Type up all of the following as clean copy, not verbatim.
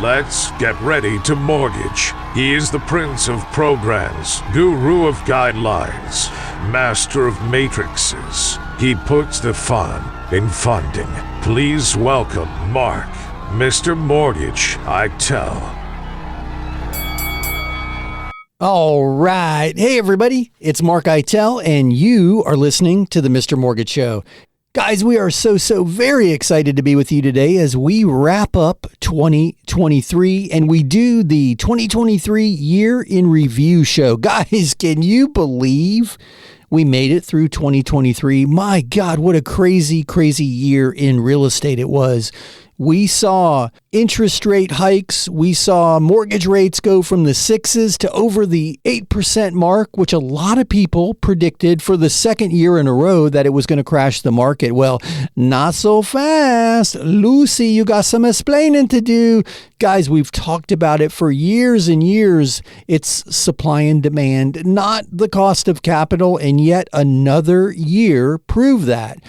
Let's get ready to mortgage. He is the prince of programs, guru of guidelines, master of matrices. He puts the fun in funding. Please welcome Mark, Mr. Mortgage, I tell. All right. Hey, everybody. It's Mark Eitel, and you are listening to the Mr. Mortgage Show. Guys, we are so very excited to be with you today as we wrap up 2023 and we do the 2023 Year in Review show. Guys, can you believe we made it through 2023? My God, what a crazy year in real estate it was. We saw interest rate hikes. We saw mortgage rates go from the 6s to over the 8% mark, which a lot of people predicted for the second year in a row that it was going to crash the market. Well, not so fast. Lucy, you got some explaining to do. Guys, we've talked about it for years and years. It's supply and demand, not the cost of capital, and yet another year proved that.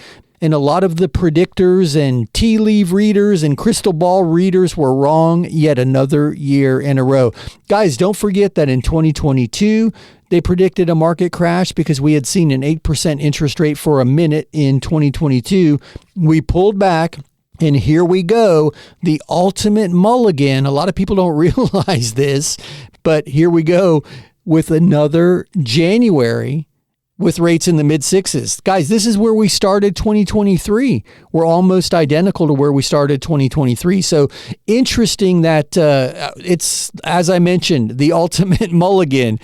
And a lot of the predictors and tea leaf readers and crystal ball readers were wrong yet another year in a row. Guys, don't forget that in 2022, they predicted a market crash because we had seen an 8% interest rate for a minute in 2022. We pulled back. And here we go, the ultimate mulligan. A lot of people don't realize this, but here we go with another January with rates in the mid-6s. Guys, this is where we started 2023. We're almost identical to where we started 2023. So interesting that it's, as I mentioned, the ultimate mulligan,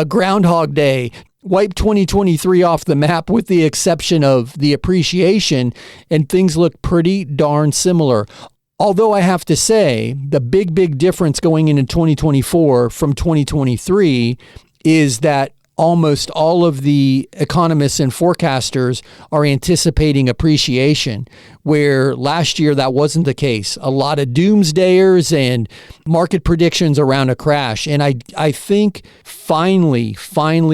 Groundhog Day. Wipe 2023 off the map with the exception of the appreciation, and things look pretty darn similar. Although I have to say, the big difference going into 2024 from 2023 is that almost all of the economists and forecasters are anticipating appreciation, where last year that wasn't the case. A lot of doomsdayers and market predictions around a crash. And I think finally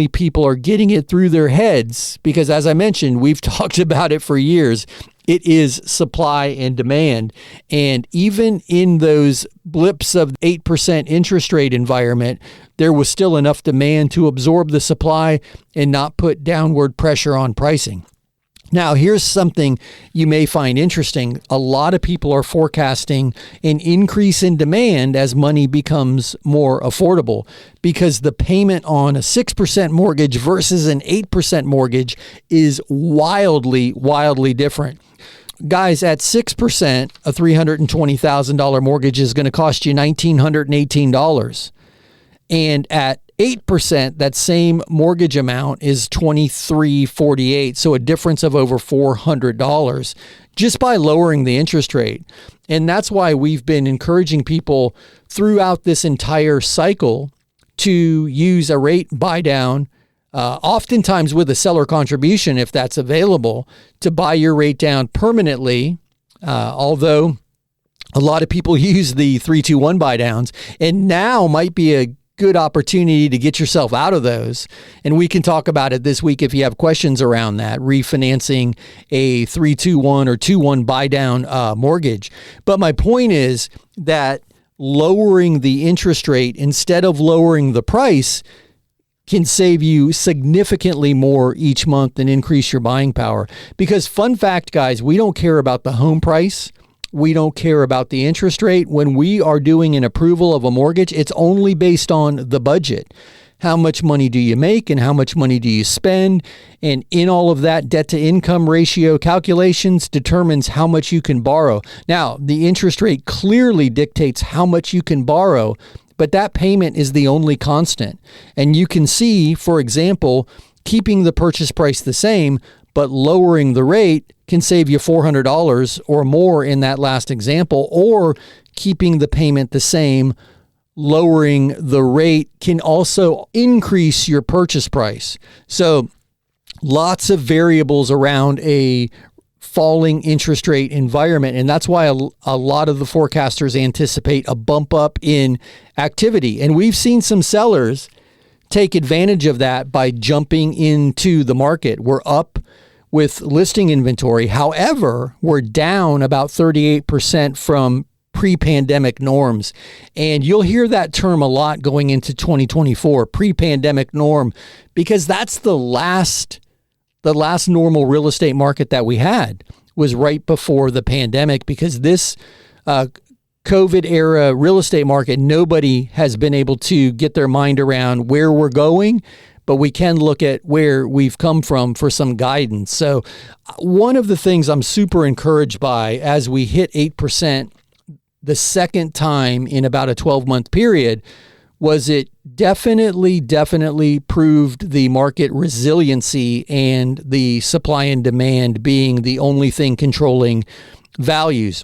people are getting it through their heads because, as I mentioned, we've talked about it for years. It is supply and demand. And even in those blips of 8% interest rate environment, there was still enough demand to absorb the supply and not put downward pressure on pricing. Now, here's something you may find interesting. A lot of people are forecasting an increase in demand as money becomes more affordable because the payment on a 6% mortgage versus an 8% mortgage is wildly different. Guys, at 6%, a $320,000 mortgage is going to cost you $1,918. And at 8%, that same mortgage amount is $2,348. So a difference of over $400 just by lowering the interest rate. And that's why we've been encouraging people throughout this entire cycle to use a rate buy down, oftentimes with a seller contribution if that's available, to buy your rate down permanently, although a lot of people use the 3-2-1 buy downs, and now might be a good opportunity to get yourself out of those. And we can talk about it this week if you have questions around that, refinancing a 3-2-1 or 2-1 buy down mortgage. But my point is that lowering the interest rate instead of lowering the price can save you significantly more each month and increase your buying power. Because fun fact, guys, we don't care about the home price. We don't care about the interest rate. When we are doing an approval of a mortgage, it's only based on the budget. How much money do you make and how much money do you spend? And in all of that, debt to income ratio calculations determines how much you can borrow. Now, the interest rate clearly dictates how much you can borrow, but that payment is the only constant. And you can see, for example, keeping the purchase price the same, but lowering the rate can save you $400 or more in that last example, or keeping the payment the same, lowering the rate can also increase your purchase price. So lots of variables around a falling interest rate environment. And that's why a lot of the forecasters anticipate a bump up in activity. And we've seen some sellers take advantage of that by jumping into the market. We're up with listing inventory. However, we're down about 38% from pre-pandemic norms. And you'll hear that term a lot going into 2024, pre-pandemic norm, because that's the last normal real estate market that we had was right before the pandemic, because this COVID era real estate market, nobody has been able to get their mind around where we're going, but we can look at where we've come from for some guidance. So one of the things I'm super encouraged by as we hit 8% the second time in about a 12-month period was it definitely proved the market resiliency and the supply and demand being the only thing controlling values.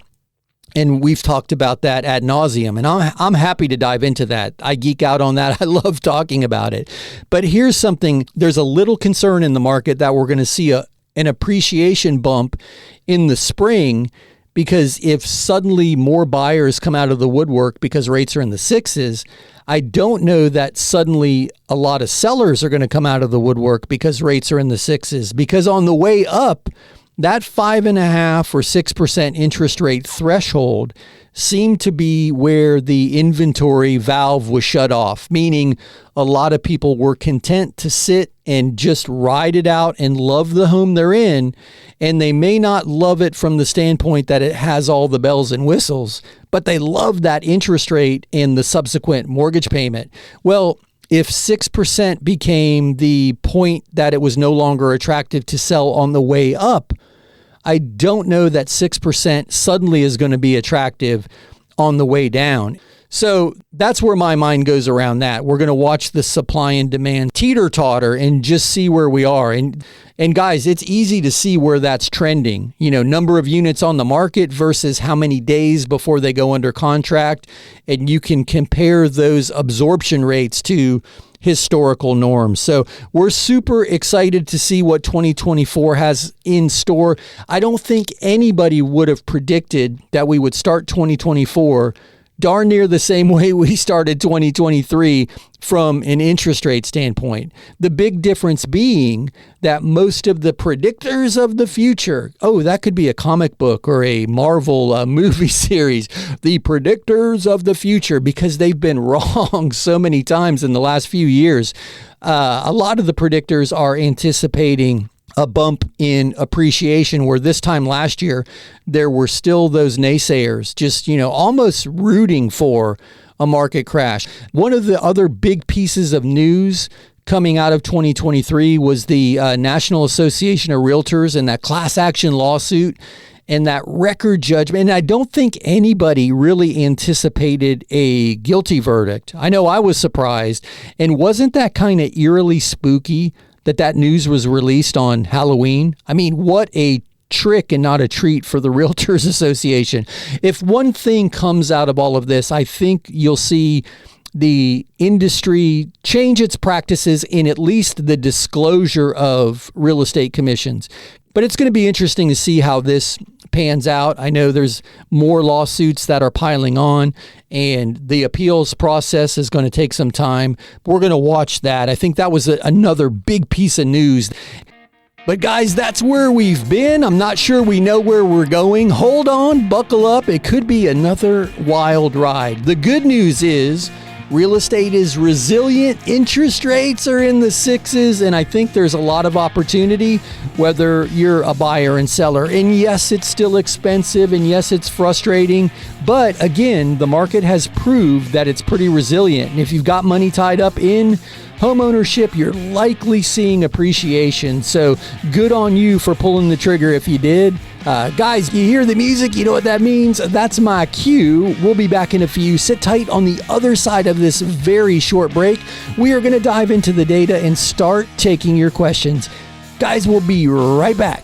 And we've talked about that ad nauseum, and I'm happy to dive into that. I geek out on that. I love talking about it. But here's something. There's a little concern in the market that we're going to see an appreciation bump in the spring, because if suddenly more buyers come out of the woodwork because rates are in the sixes, I don't know that suddenly a lot of sellers are going to come out of the woodwork because rates are in the sixes. Because on the way up, that 5.5% or 6% interest rate threshold seemed to be where the inventory valve was shut off, meaning a lot of people were content to sit and just ride it out and love the home they're in. And they may not love it from the standpoint that it has all the bells and whistles, but they love that interest rate and the subsequent mortgage payment. Well, if 6% became the point that it was no longer attractive to sell on the way up, I don't know that 6% suddenly is going to be attractive on the way down. So that's where my mind goes around that. We're going to watch the supply and demand teeter-totter and just see where we are. And guys, it's easy to see where that's trending. You know, number of units on the market versus how many days before they go under contract. And you can compare those absorption rates to historical norms. So we're super excited to see what 2024 has in store. I don't think anybody would have predicted that we would start 2024 darn near the same way we started 2023 from an interest rate standpoint. The big difference being that most of the predictors of the future, that could be a comic book or a Marvel movie series, the predictors of the future, because they've been wrong so many times in the last few years. A lot of the predictors are anticipating a bump in appreciation, where this time last year, there were still those naysayers just, almost rooting for a market crash. One of the other big pieces of news coming out of 2023 was the National Association of Realtors and that class action lawsuit and that record judgment. And I don't think anybody really anticipated a guilty verdict. I know I was surprised. And wasn't that kind of eerily spooky that news was released on Halloween? I mean, what a trick and not a treat for the Realtors Association. If one thing comes out of all of this, I think you'll see the industry change its practices in at least the disclosure of real estate commissions. But it's going to be interesting to see how this pans out. I know there's more lawsuits that are piling on, and the appeals process is going to take some time. We're going to watch that. I think that was another big piece of news. But guys, that's where we've been. I'm not sure we know where we're going. Hold on, buckle up. It could be another wild ride. The good news is real estate is resilient. Interest rates are in the sixes, and I think there's a lot of opportunity, whether you're a buyer and seller. And yes, it's still expensive, and yes, it's frustrating. But again, the market has proved that it's pretty resilient. And if you've got money tied up in home ownership, you're likely seeing appreciation. So good on you for pulling the trigger if you did. Guys, you hear the music, you know what that means. That's my cue. We'll be back in a few. Sit tight. On the other side of this very short break, we are going to dive into the data and start taking your questions. Guys, we'll be right back.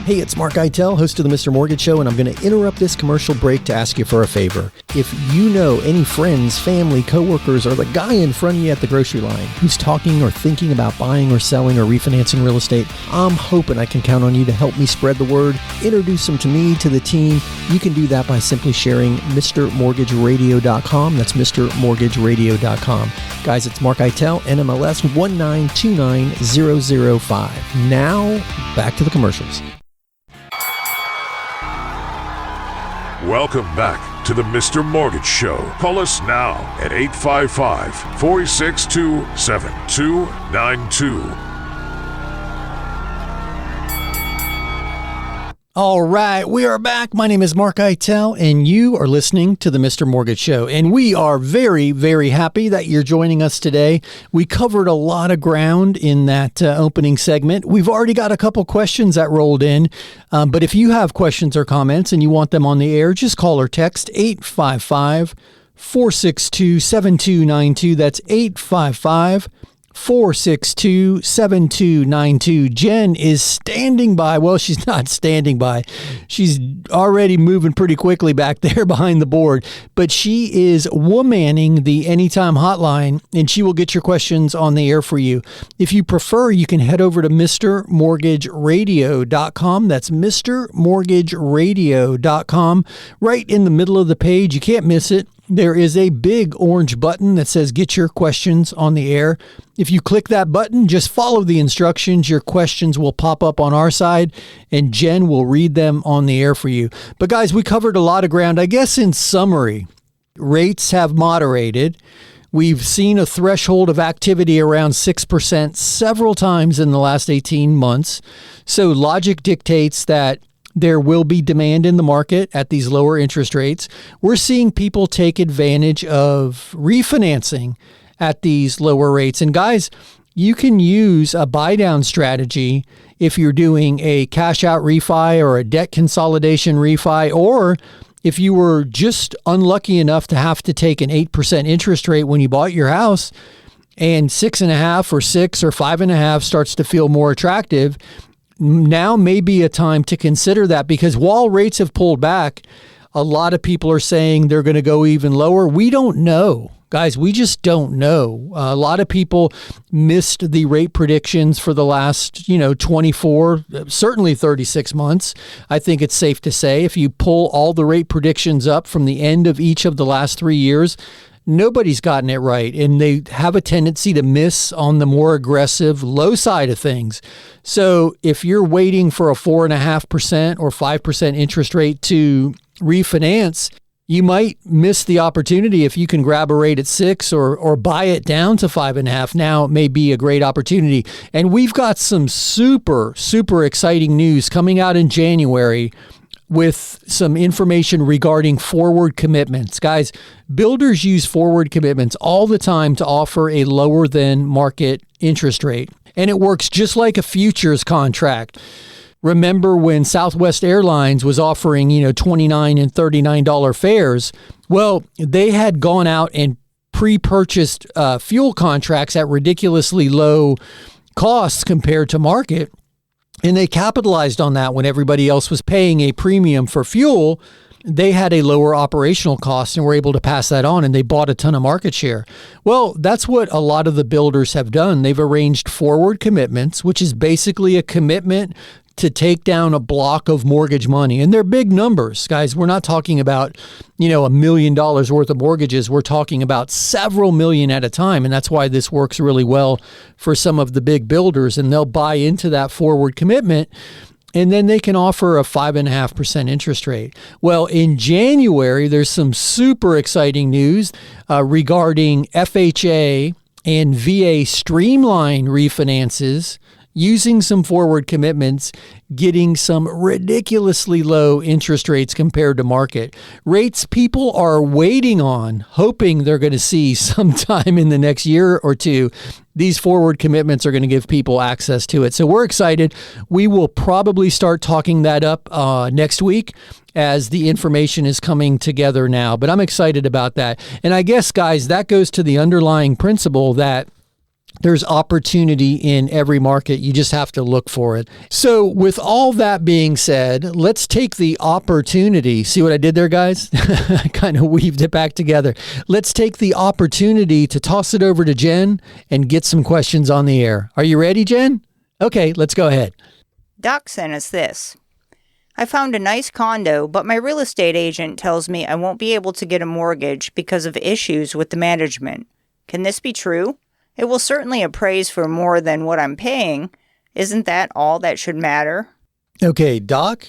Hey, it's Mark Eitel, host of the Mr. Mortgage Show, and I'm going to interrupt this commercial break to ask you for a favor. If you know any friends, family, coworkers, or the guy in front of you at the grocery line who's talking or thinking about buying or selling or refinancing real estate, I'm hoping I can count on you to help me spread the word, introduce them to me, to the team. You can do that by simply sharing MrMortgageRadio.com. That's MrMortgageRadio.com. Guys, it's Mark Eitel, NMLS 1929005. Now, back to the commercials. Welcome back to the Mr. Mortgage Show. Call us now at 855-462-7292. All right, we are back. My name is Mark Eitel, and you are listening to the Mr. Mortgage Show. And we are very, very happy that you're joining us today. We covered a lot of ground in that opening segment. We've already got a couple questions that rolled in, but if you have questions or comments and you want them on the air, just call or text 855-462-7292. That's 855-462-7292. Jen is standing by. Well, she's not standing by. She's already moving pretty quickly back there behind the board, but she is womanning the Anytime hotline, and she will get your questions on the air for you. If you prefer, you can head over to MrMortgageRadio.com. That's MrMortgageRadio.com. Right in the middle of the page. You can't miss it. There is a big orange button that says get your questions on the air. If you click that button, just follow the instructions. Your questions will pop up on our side and Jen will read them on the air for you. But guys, we covered a lot of ground. I guess in summary, rates have moderated. We've seen a threshold of activity around 6% several times in the last 18 months. So logic dictates that there will be demand in the market at these lower interest rates. We're seeing people take advantage of refinancing at these lower rates. And guys, you can use a buy down strategy if you're doing a cash out refi or a debt consolidation refi, or if you were just unlucky enough to have to take an 8% interest rate when you bought your house, and 6.5 or 6 or 5.5 starts to feel more attractive. Now may be a time to consider that, because while rates have pulled back, a lot of people are saying they're going to go even lower. We don't know. Guys, we just don't know. A lot of people missed the rate predictions for the last, 24, certainly 36 months. I think it's safe to say if you pull all the rate predictions up from the end of each of the last 3 years, nobody's gotten it right, and they have a tendency to miss on the more aggressive low side of things. So if you're waiting for a 4.5% or 5% interest rate to refinance, you might miss the opportunity. If you can grab a rate at 6 or buy it down to 5.5, now it may be a great opportunity. And we've got some super, super exciting news coming out in January with some information regarding forward commitments. Guys, builders use forward commitments all the time to offer a lower than market interest rate. And it works just like a futures contract. Remember when Southwest Airlines was offering, $29 and $39 fares? Well, they had gone out and pre-purchased fuel contracts at ridiculously low costs compared to market. And they capitalized on that when everybody else was paying a premium for fuel. They had a lower operational cost and were able to pass that on, and they bought a ton of market share. Well, that's what a lot of the builders have done. They've arranged forward commitments, which is basically a commitment to take down a block of mortgage money. And they're big numbers, guys. We're not talking about, $1 million worth of mortgages. We're talking about several million at a time. And that's why this works really well for some of the big builders. And they'll buy into that forward commitment, and then they can offer a 5.5% interest rate. Well, in January, there's some super exciting news regarding FHA and VA streamline refinances using some forward commitments, getting some ridiculously low interest rates compared to market. Rates people are waiting on, hoping they're going to see sometime in the next year or two. These forward commitments are going to give people access to it. So we're excited. We will probably start talking that up next week as the information is coming together now. But I'm excited about that. And I guess, guys, that goes to the underlying principle that there's opportunity in every market. You just have to look for it. So with all that being said, let's take the opportunity. See what I did there, guys? I kind of weaved it back together. Let's take the opportunity to toss it over to Jen and get some questions on the air. Are you ready, Jen? Okay, let's go ahead. Doc sent us this. I found a nice condo, but my real estate agent tells me I won't be able to get a mortgage because of issues with the management. Can this be true? It will certainly appraise for more than what I'm paying. Isn't that all that should matter? Okay, Doc,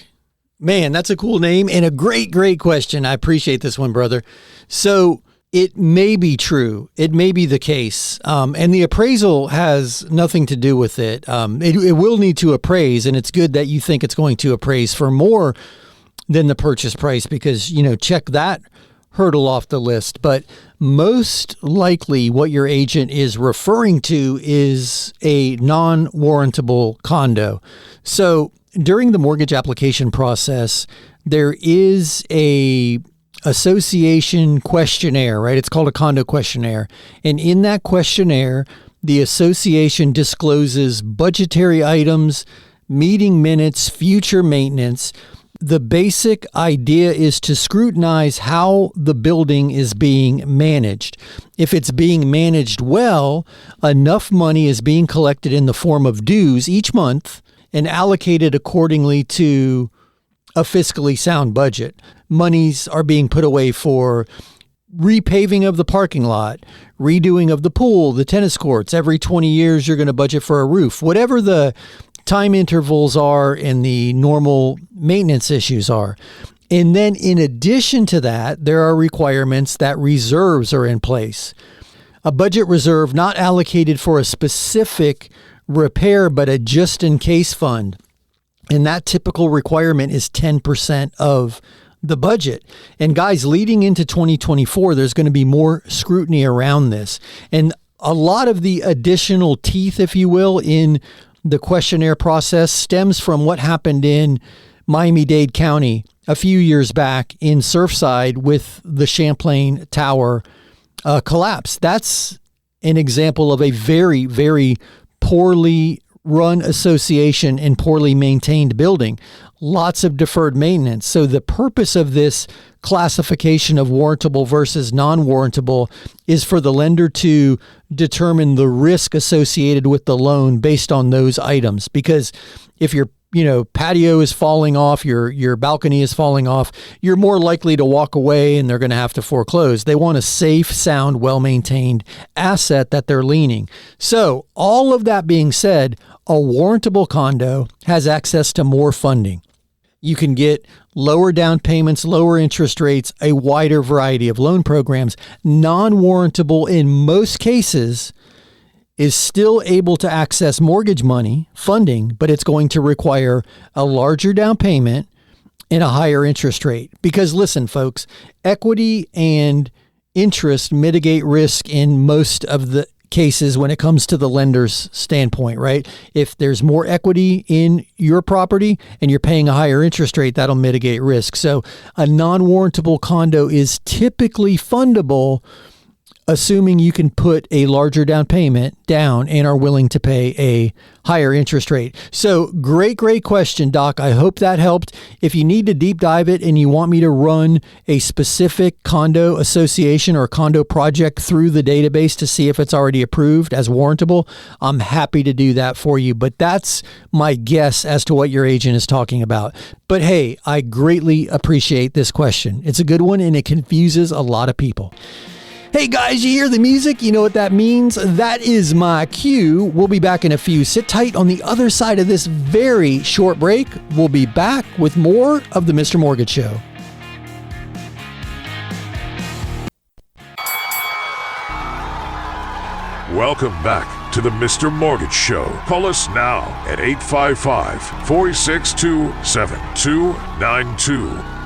Man, that's a cool name and a great question. I appreciate this one, brother. So it may be true. It may be the case. And the appraisal has nothing to do with it. It will need to appraise, and it's good that you think it's going to appraise for more than the purchase price because, check that hurdle off the list. But most likely what your agent is referring to is a non-warrantable condo. So during the mortgage application process, there is a association questionnaire, right? It's called a condo questionnaire. And in that questionnaire, the association discloses budgetary items, meeting minutes, future maintenance. The basic idea is to scrutinize how the building is being managed. If it's being managed well, enough money is being collected in the form of dues each month and allocated accordingly to a fiscally sound budget. Monies are being put away for repaving of the parking lot, redoing of the pool, the tennis courts. Every 20 years, you're going to budget for a roof. Whatever the time intervals are and the normal maintenance issues are. And then in addition to that, there are requirements that reserves are in place. A budget reserve not allocated for a specific repair, but a just-in-case fund. And that typical requirement is 10% of the budget. And guys, leading into 2024, there's going to be more scrutiny around this. And a lot of the additional teeth, if you will, in the questionnaire process stems from what happened in Miami-Dade County a few years back in Surfside with the Champlain Tower collapse. That's an example of a very, very poorly run association and poorly maintained building. Lots of deferred maintenance. So the purpose of this classification of warrantable versus non-warrantable is for the lender to determine the risk associated with the loan based on those items. Because if your patio is falling off, your balcony is falling off, you're more likely to walk away and they're going to have to foreclose. They want a safe, sound, well-maintained asset that they're leaning. So all of that being said, a warrantable condo has access to more funding. You can get lower down payments, lower interest rates, a wider variety of loan programs. Non-warrantable in most cases is still able to access mortgage money, funding, but it's going to require a larger down payment and a higher interest rate. Because listen, folks, equity and interest mitigate risk in most of the cases when it comes to the lender's standpoint, right? If there's more equity in your property and you're paying a higher interest rate, that'll mitigate risk. So a non-warrantable condo is typically fundable, assuming you can put a larger down payment down and are willing to pay a higher interest rate. So great question, Doc. I hope that helped. If you need to deep dive it and you want me to run a specific condo association or condo project through the database to see if it's already approved as warrantable, I'm happy to do that for you. But that's my guess as to what your agent is talking about. But hey, I greatly appreciate this question. It's a good one and it confuses a lot of people. Hey guys, you hear the music? You know what that means? That is my cue. We'll be back in a few. Sit tight on the other side of this very short break. We'll be back with more of the Mr. Mortgage Show. Welcome back to the Mr. Mortgage Show. Call us now at 855-462-7292.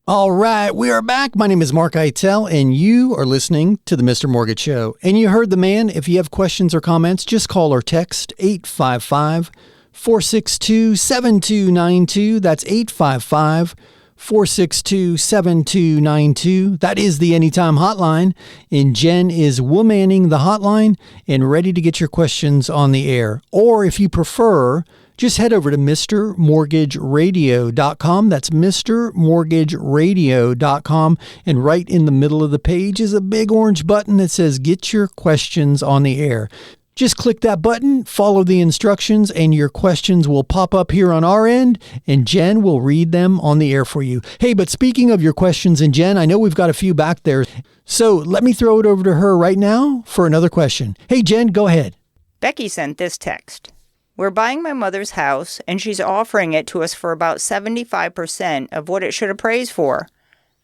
All right, we are back. My name is Mark Eitel, and you are listening to the Mr. Mortgage Show. And you heard the man. If you have questions or comments, just call or text 855-462-7292. That's 855-462-7292. That is the Anytime Hotline. And Jen is womanning the hotline and ready to get your questions on the air. Or if you prefer, just head over to MrMortgageRadio.com. That's MrMortgageRadio.com. And right in the middle of the page is a big orange button that says Get Your Questions on the Air. Just click that button, follow the instructions, and your questions will pop up here on our end, and Jen will read them on the air for you. Hey, but speaking of your questions, and Jen, I know we've got a few back there, so let me throw it over to her right now for another question. Hey, Jen, go ahead. Becky sent this text. We're buying my mother's house, and she's offering it to us for about 75% of what it should appraise for.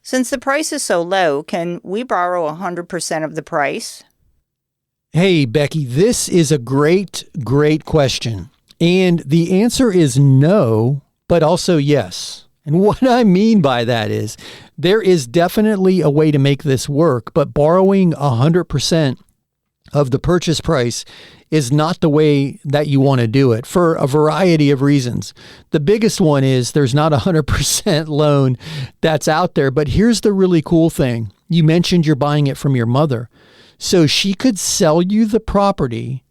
Since the price is so low, can we borrow 100% of the price? Hey, Becky, this is a great question. And the answer is no, but also yes. And what I mean by that is there is definitely a way to make this work, but borrowing 100% of the purchase price is not the way that you want to do it for a variety of reasons. The biggest one is there's not a 100% loan that's out there. But here's the really cool thing. You mentioned you're buying it from your mother. So she could sell you the property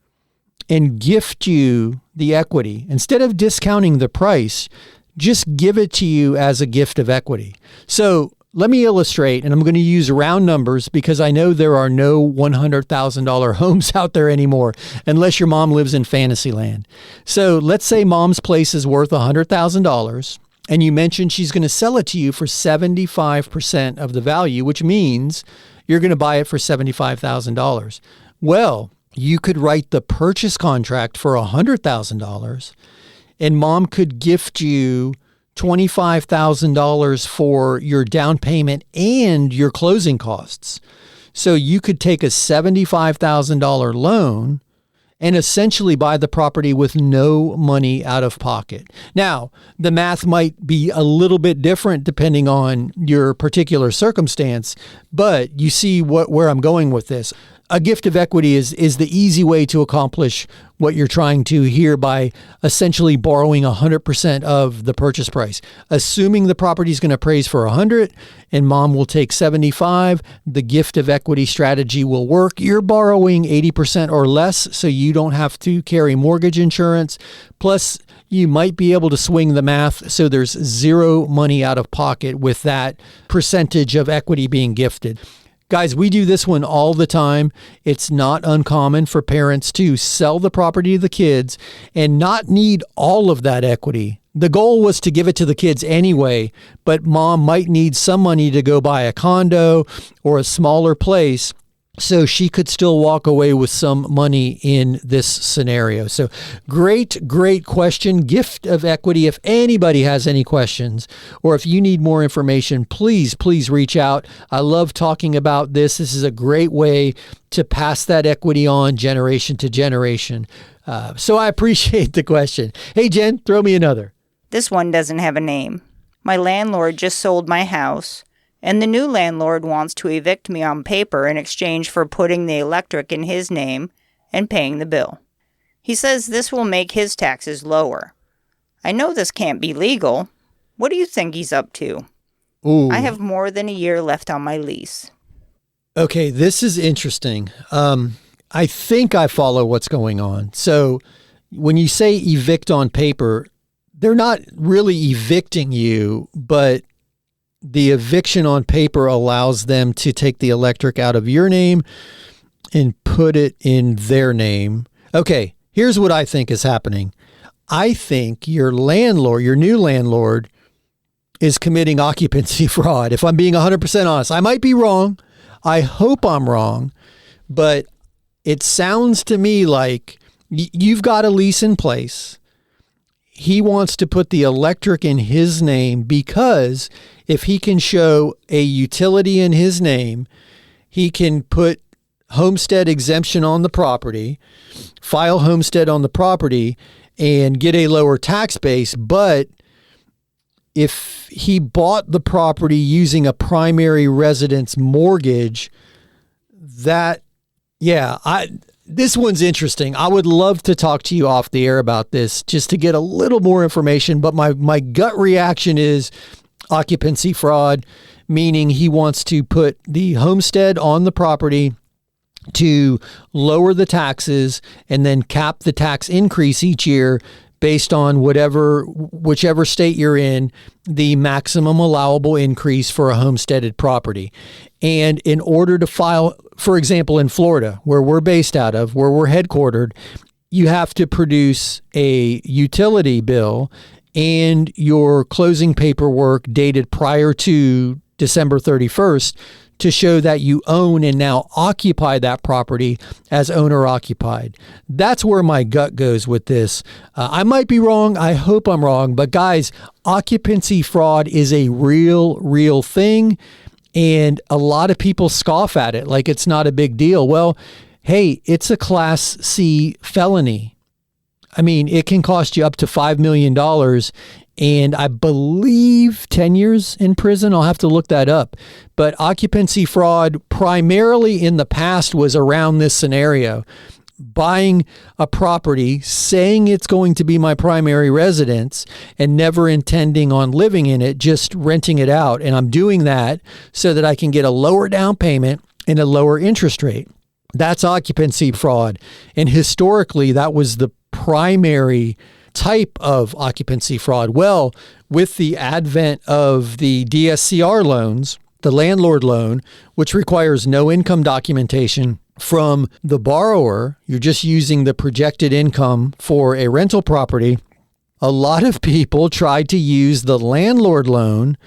and gift you the equity. Instead of discounting the price, just give it to you as a gift of equity. So let me illustrate, and I'm going to use round numbers because I know there are no $100,000 homes out there anymore unless your mom lives in Fantasyland. So let's say mom's place is worth $100,000 and you mentioned she's going to sell it to you for 75% of the value, which means you're going to buy it for $75,000. Well, you could write the purchase contract for $100,000 and mom could gift you $25,000 for your down payment and your closing costs. So you could take a $75,000 loan and essentially buy the property with no money out of pocket. Now, the math might be a little bit different depending on your particular circumstance, but you see where I'm going with this. A gift of equity is the easy way to accomplish what you're trying to here by essentially borrowing 100% of the purchase price. Assuming the property is going to appraise for 100 and mom will take 75, the gift of equity strategy will work. You're borrowing 80% or less, so you don't have to carry mortgage insurance. Plus, you might be able to swing the math so there's zero money out of pocket with that percentage of equity being gifted. Guys, we do this one all the time. It's not uncommon for parents to sell the property to the kids and not need all of that equity. The goal was to give it to the kids anyway, but mom might need some money to go buy a condo or a smaller place, so she could still walk away with some money in this scenario. So great question. Gift of equity. If anybody has any questions or if you need more information, please reach out. I love talking about this. This is a great way to pass that equity on generation to generation. So I appreciate the question. Hey, Jen, throw me another. This one doesn't have a name. My landlord just sold my house, and the new landlord wants to evict me on paper in exchange for putting the electric in his name and paying the bill. He says this will make his taxes lower. I know this can't be legal. What do you think he's up to? Ooh. I have more than a year left on my lease. Okay, this is interesting. I think I follow what's going on. So when you say evict on paper, they're not really evicting you, but the eviction on paper allows them to take the electric out of your name and put it in their name. Okay, here's what I think is happening. I think your landlord, your new landlord, is committing occupancy fraud. If I'm being 100% honest, I might be wrong. I hope I'm wrong, but it sounds to me like you've got a lease in place. He wants to put the electric in his name because if he can show a utility in his name, he can put homestead exemption on the property, file homestead on the property, and get a lower tax base. But if he bought the property using a primary residence mortgage, this one's interesting. I would love to talk to you off the air about this just to get a little more information. But my gut reaction is occupancy fraud, meaning he wants to put the homestead on the property to lower the taxes and then cap the tax increase each year based on whichever state you're in, the maximum allowable increase for a homesteaded property. And in order to file, for example, in Florida, where we're based out of, where we're headquartered, you have to produce a utility bill and your closing paperwork dated prior to December 31st to show that you own and now occupy that property as owner occupied. That's where my gut goes with this. I might be wrong. I hope I'm wrong. But guys, occupancy fraud is a real thing. And a lot of people scoff at it like it's not a big deal. Well, hey, it's a Class C felony. I mean, it can cost you up to $5 million and I believe 10 years in prison. I'll have to look that up. But occupancy fraud primarily in the past was around this scenario. Buying a property, saying it's going to be my primary residence and never intending on living in it, just renting it out. And I'm doing that so that I can get a lower down payment and a lower interest rate. That's occupancy fraud. And historically, that was the primary type of occupancy fraud. Well, with the advent of the DSCR loans, the landlord loan, which requires no income documentation from the borrower, you're just using the projected income for a rental property. A lot of people tried to use the landlord loan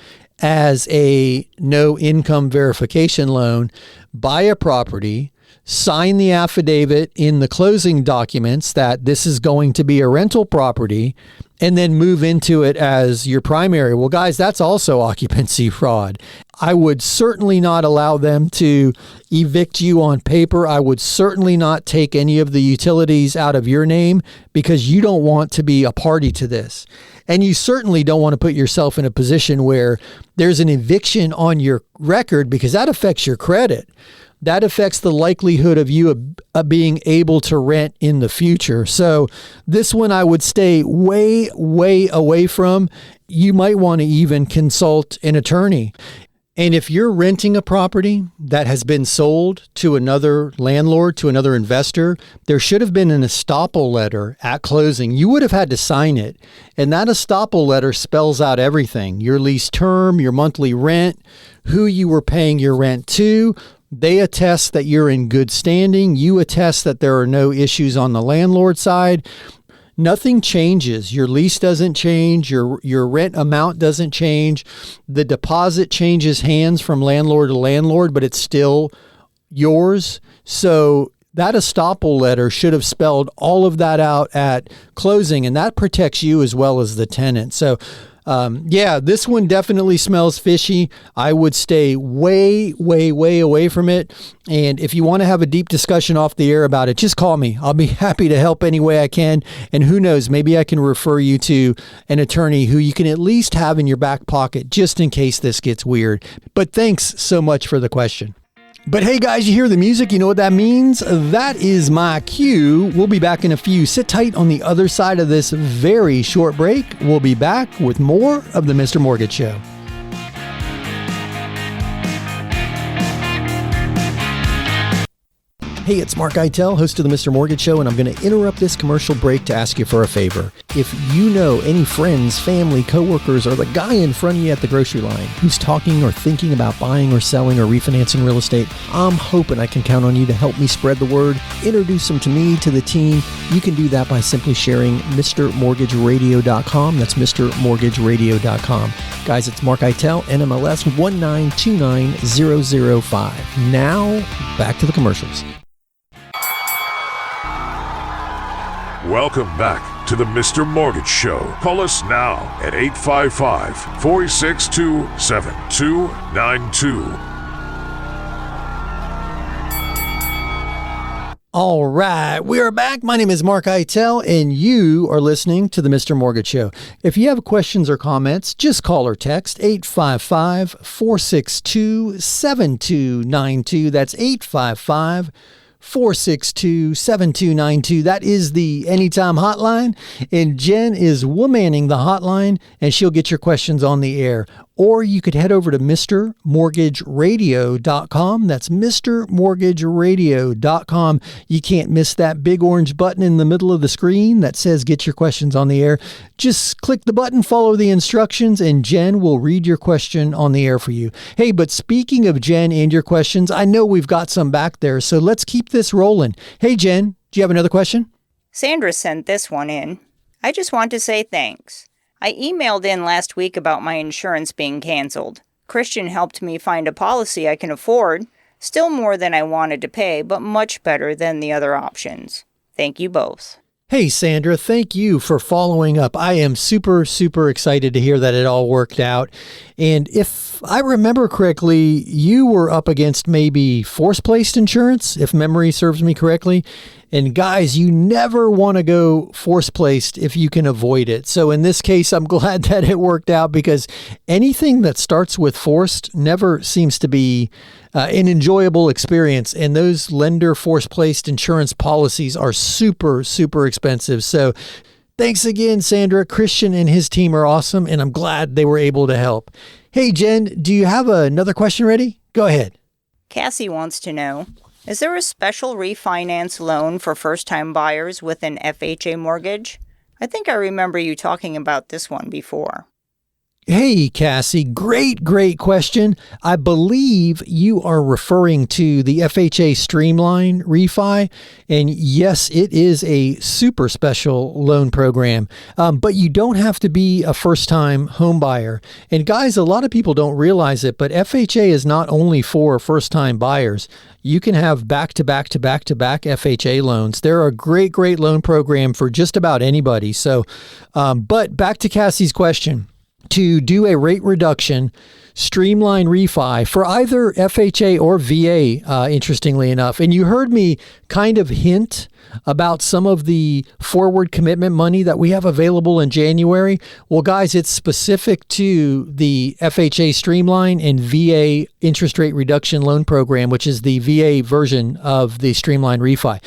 as a no income verification loan, buy a property, sign the affidavit in the closing documents that this is going to be a rental property, and then move into it as your primary. Well, guys, that's also occupancy fraud. I would certainly not allow them to evict you on paper. I would certainly not take any of the utilities out of your name because you don't want to be a party to this. And you certainly don't want to put yourself in a position where there's an eviction on your record because that affects your credit. That affects the likelihood of you being able to rent in the future. So this one I would stay way away from. You might want to even consult an attorney. And if you're renting a property that has been sold to another landlord, to another investor, there should have been an estoppel letter at closing. You would have had to sign it. And that estoppel letter spells out everything: your lease term, your monthly rent, who you were paying your rent to. They attest that you're in good standing. You attest that there are no issues on the landlord side. Nothing changes. Your lease doesn't change. Your rent amount doesn't change. The deposit changes hands from landlord to landlord, but it's still yours. So that estoppel letter should have spelled all of that out at closing, and that protects you as well as the tenant. So this one definitely smells fishy. I would stay way away from it. And if you want to have a deep discussion off the air about it, just call me. I'll be happy to help any way I can. And who knows, maybe I can refer you to an attorney who you can at least have in your back pocket just in case this gets weird. But thanks so much for the question. But hey guys, you hear the music, you know what that means? That is my cue. We'll be back in a few. Sit tight on the other side of this very short break. We'll be back with more of the Mr. Mortgage Show. Hey, it's Mark Eitel, host of the Mr. Mortgage Show, and I'm going to interrupt this commercial break to ask you for a favor. If you know any friends, family, coworkers, or the guy in front of you at the grocery line who's talking or thinking about buying or selling or refinancing real estate, I'm hoping I can count on you to help me spread the word, introduce them to me, to the team. You can do that by simply sharing MrMortgageRadio.com. That's MrMortgageRadio.com. Guys, it's Mark Eitel, NMLS 1929005. Now, back to the commercials. Welcome back to the Mr. Mortgage Show. Call us now at 855-462-7292. All right, we are back. My name is Mark Eitel, and you are listening to the Mr. Mortgage Show. If you have questions or comments, just call or text 855-462-7292. That's 855-462-7292. That is the Anytime Hotline, and Jen is womaning the hotline, and she'll get your questions on the air. Or you could head over to MrMortgageRadio.com. That's MrMortgageRadio.com. You can't miss that big orange button in the middle of the screen that says get your questions on the air. Just click the button, follow the instructions, and Jen will read your question on the air for you. Hey, but speaking of Jen and your questions, I know we've got some back there, so let's keep this rolling. Hey, Jen, do you have another question? Sandra sent this one in. I just want to say thanks. I emailed in last week about my insurance being canceled. Christian helped me find a policy I can afford, still more than I wanted to pay, but much better than the other options. Thank you both. Hey, Sandra, thank you for following up. I am super, super excited to hear that it all worked out. And if I remember correctly, you were up against maybe force-placed insurance, if memory serves me correctly. And guys, you never want to go force-placed if you can avoid it. So in this case, I'm glad that it worked out, because anything that starts with forced never seems to be an enjoyable experience. And those lender force-placed insurance policies are super, super expensive. So thanks again, Sandra. Christian and his team are awesome, and I'm glad they were able to help. Hey, Jen, do you have another question ready? Go ahead. Cassie wants to know, is there a special refinance loan for first-time buyers with an FHA mortgage? I think I remember you talking about this one before. Hey, Cassie, great question. I believe you are referring to the FHA Streamline refi. And yes, it is a super special loan program, but you don't have to be a first-time home buyer. And guys, a lot of people don't realize it, but FHA is not only for first-time buyers. You can have back-to-back FHA loans. They're a great loan program for just about anybody. So, but back to Cassie's question. To do a rate reduction, streamline refi for either FHA or VA, interestingly enough. And you heard me kind of hint about some of the forward commitment money that we have available in January. Well, guys, it's specific to the FHA Streamline and VA interest rate reduction loan program, which is the VA version of the Streamline refi.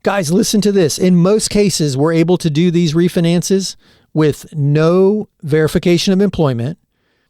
Guys, listen to this. In most cases, we're able to do these refinances with no verification of employment,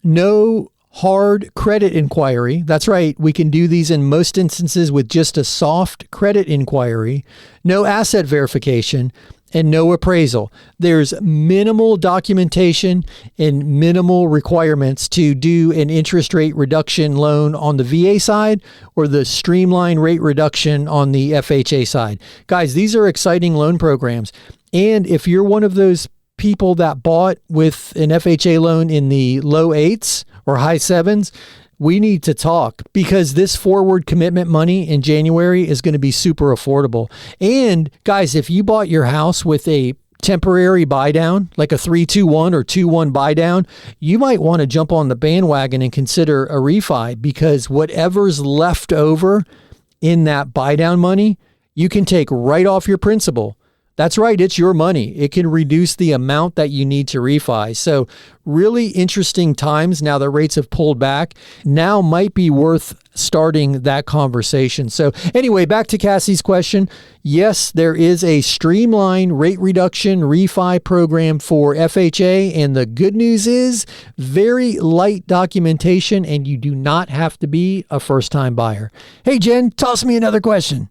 no hard credit inquiry. That's right. We can do these in most instances with just a soft credit inquiry, no asset verification, and no appraisal. There's minimal documentation and minimal requirements to do an interest rate reduction loan on the VA side or the streamline rate reduction on the FHA side. Guys, these are exciting loan programs. And if you're one of those people that bought with an FHA loan in the low 8s or high 7s, we need to talk, because this forward commitment money in January is going to be super affordable. And guys, if you bought your house with a temporary buy down, like a 3-2-1 or 2-1 buy down, you might want to jump on the bandwagon and consider a refi, because whatever's left over in that buy down money, you can take right off your principal. That's right. It's your money. It can reduce the amount that you need to refi. So really interesting times now that rates have pulled back. Now might be worth starting that conversation. So anyway, back to Cassie's question. Yes, there is a streamlined rate reduction refi program for FHA. And the good news is very light documentation, and you do not have to be a first-time buyer. Hey, Jen, toss me another question.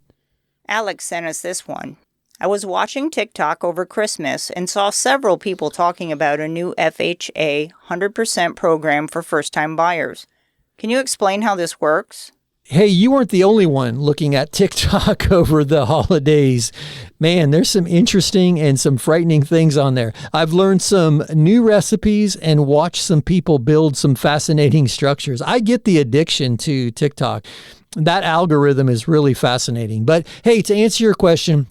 Alex sent us this one. I was watching TikTok over Christmas and saw several people talking about a new FHA 100% program for first-time buyers. Can you explain how this works? Hey, you weren't the only one looking at TikTok over the holidays. Man, there's some interesting and some frightening things on there. I've learned some new recipes and watched some people build some fascinating structures. I get the addiction to TikTok. That algorithm is really fascinating. But hey, to answer your question,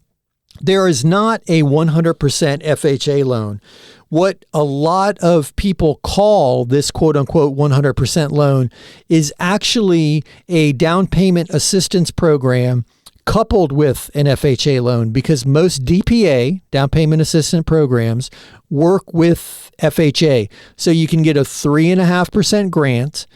there is not a 100% FHA loan. What a lot of people call this quote unquote 100% loan is actually a down payment assistance program coupled with an FHA loan, because most DPA, down payment assistance programs, work with FHA. So you can get a 3.5% grant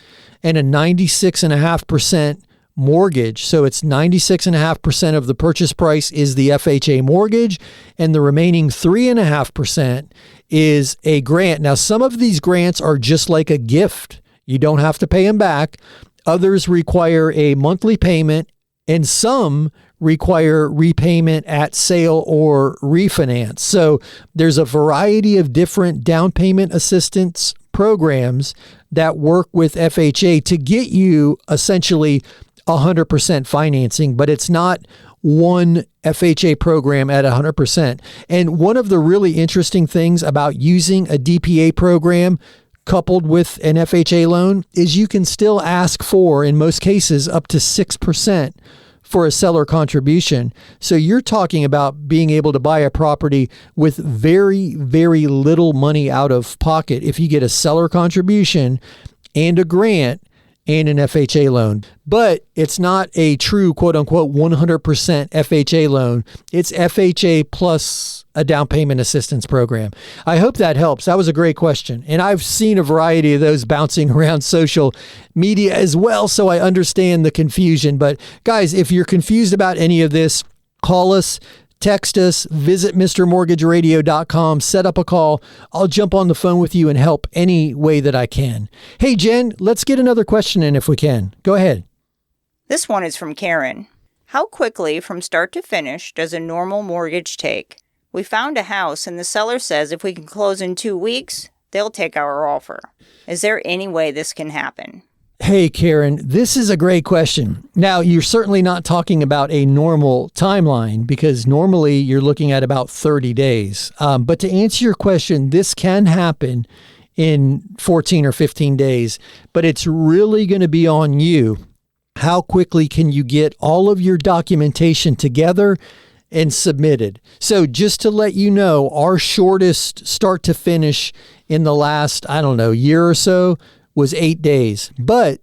and a 96.5% mortgage. So it's 96.5% of the purchase price is the FHA mortgage, and the remaining 3.5% is a grant. Now, some of these grants are just like a gift. You don't have to pay them back. Others require a monthly payment, and some require repayment at sale or refinance. So there's a variety of different down payment assistance programs that work with FHA to get you essentially 100% financing, but it's not one FHA program at 100%. And one of the really interesting things about using a DPA program coupled with an FHA loan is you can still ask for, in most cases, up to 6% for a seller contribution. So you're talking about being able to buy a property with very, very little money out of pocket if you get a seller contribution and a grant and an FHA loan. But it's not a true quote unquote 100% FHA loan. It's FHA plus a down payment assistance program. I hope that helps. That was a great question. And I've seen a variety of those bouncing around social media as well, so I understand the confusion. But guys, if you're confused about any of this, call us, text us, visit MrMortgageRadio.com, set up a call. I'll jump on the phone with you and help any way that I can. Hey, Jen, let's get another question in if we can. Go ahead. This one is from Karen. How quickly from start to finish does a normal mortgage take? We found a house and the seller says if we can close in 2 weeks, they'll take our offer. Is there any way this can happen? Hey, Karen, this is a great question. Now, you're certainly not talking about a normal timeline because normally you're looking at about 30 days. But to answer your question, this can happen in 14 or 15 days, but it's really going to be on you. How quickly can you get all of your documentation together and submitted? So just to let you know, our shortest start to finish in the last, year or so was 8 days. But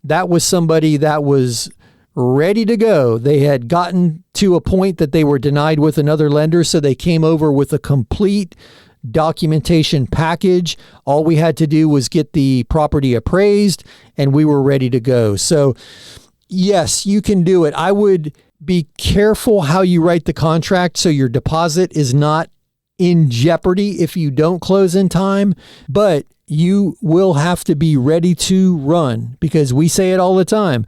that was somebody that was ready to go. They had gotten to a point that they were denied with another lender, so they came over with a complete documentation package. All we had to do was get the property appraised and we were ready to go. So yes, you can do it. I would be careful how you write the contract so your deposit is not in jeopardy if you don't close in time, but you will have to be ready to run because we say it all the time.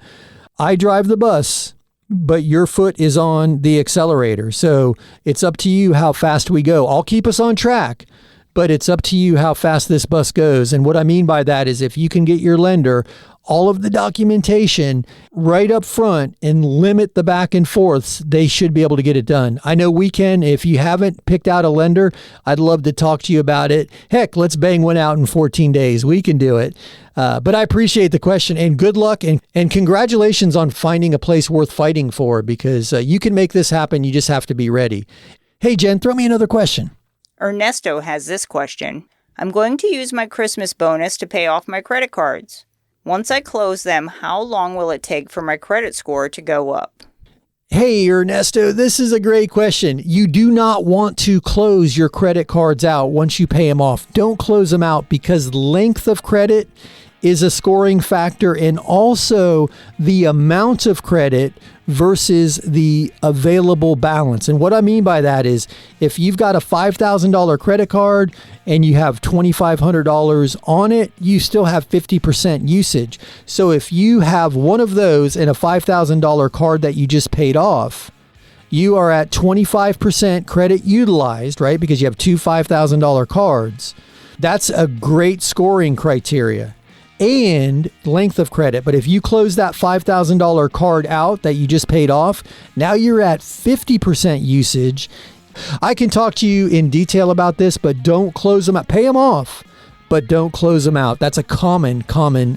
I drive the bus, but your foot is on the accelerator. So it's up to you how fast we go. I'll keep us on track, but it's up to you how fast this bus goes. And what I mean by that is if you can get your lender all of the documentation right up front and limit the back and forths, they should be able to get it done. I know we can. If you haven't picked out a lender, I'd love to talk to you about it. Heck, let's bang one out in 14 days. We can do it. But I appreciate the question and good luck and congratulations on finding a place worth fighting for because you can make this happen. You just have to be ready. Hey, Jen, throw me another question. Ernesto has this question. I'm going to use my Christmas bonus to pay off my credit cards. Once I close them, how long will it take for my credit score to go up? Hey, Ernesto, this is a great question. You do not want to close your credit cards out once you pay them off. Don't close them out because length of credit is a scoring factor and also the amount of credit versus the available balance. And what I mean by that is if you've got a $5,000 credit card and you have $2,500 on it, you still have 50% usage. So if you have one of those and a $5,000 card that you just paid off, you are at 25% credit utilized, right? Because you have two $5,000 cards. That's a great scoring criteria. And length of credit. But if you close that $5,000 card out that you just paid off, now you're at 50% usage. I can talk to you in detail about this, but don't close them out. Pay them off, but don't close them out. That's a common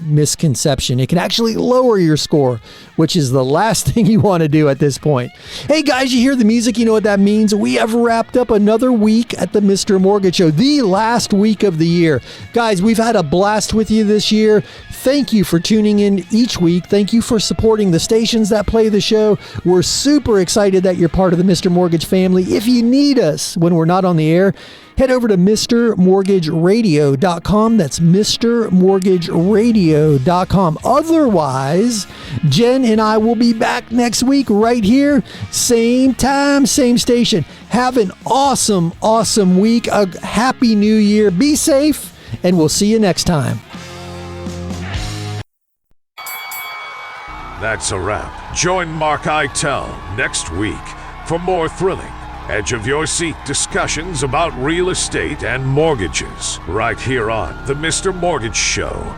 misconception. It can actually lower your score, which is the last thing you want to do at this point. Hey guys, you hear the music? You know what that means? We have wrapped up another week at the Mr. Mortgage Show, the last week of the year. Guys, we've had a blast with you this year. Thank you for tuning in each week. Thank you for supporting the stations that play the show. We're super excited that you're part of the Mr. Mortgage family. If you need us when we're not on the air, head over to MrMortgageRadio.com. That's MrMortgageRadio.com. Otherwise, Jen and I will be back next week right here. Same time, same station. Have an awesome, awesome week. A happy new year. Be safe, and we'll see you next time. That's a wrap. Join Mark Eitel next week for more thrilling, edge-of-your-seat discussions about real estate and mortgages right here on The Mr. Mortgage Show.